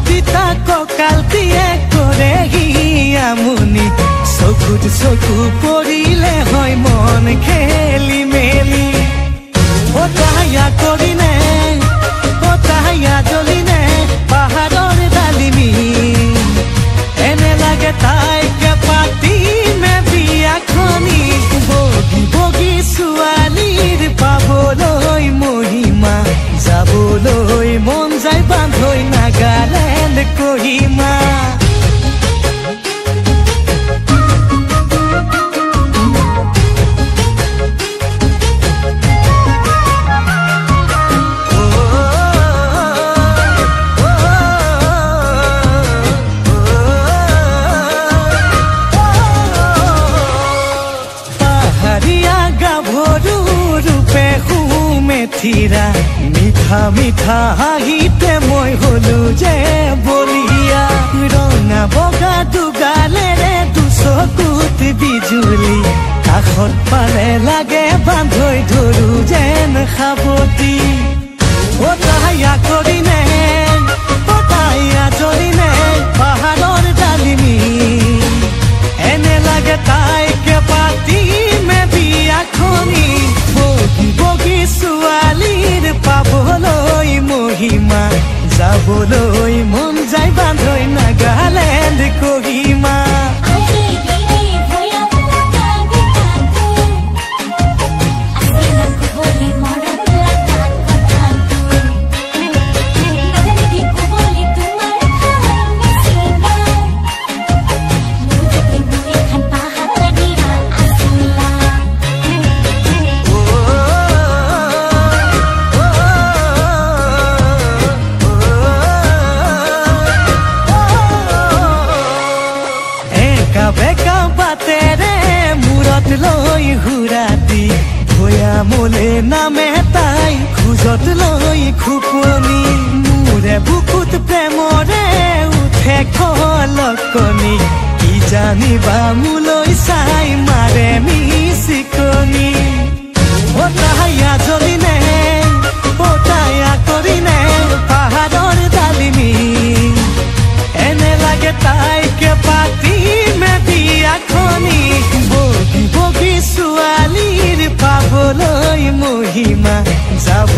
তিতা কঁকালটিয়ে কৰেহি আমনি চকুত চকু পৰিলে হয় মন খেলি মেলি তাহায়া কৰিনে তাহায়া জ্বলিনে পাহাৰৰ ডালিমি এনে লাগে তাইকে পাতিমে বিয়াখনি বগী বগী ছোৱালীৰ পাবলৈ মহিমা যাবলৈ মন যায় বান্ধৈ নাগালেণ্ড কহিমা থিৰা মিঠা মিঠা হাঁহিতে মই হলো যে বলিয়া ৰঙা বগা দুগালেৰে দুচকুত বিজুলি কাষত পালে লাগে বান্ধৈ ধৰো যেন সাৱতি তাহায়া কৰিনে তাহায়া জ্বলিনে পাহাৰৰ ডালিমি এনে লাগে তাইকে পাতিমে বিয়াখনি বগী বগী ছোৱালীৰ পাবলৈ মহিমা যাবলৈ মন যায় বান্ধৈ নাগালেণ্ড কহিমা লৈ ঘূৰাতি ভৈয়ামলে নামে তাই খোজত লৈ খুপনি মোৰে বুকুত প্ৰেমৰে উঠে খলকনি কি জানিবা মোলৈ চাই মাৰে মিচিকনি তাহায়া জ্বলিনে তাহায়া কৰিনে পাহাৰৰ ডালিমি এনে লাগে তাইকে পাতিমে বিয়াখনি বগী বগী ছোৱালীৰ পাবলৈ মহিমা যাব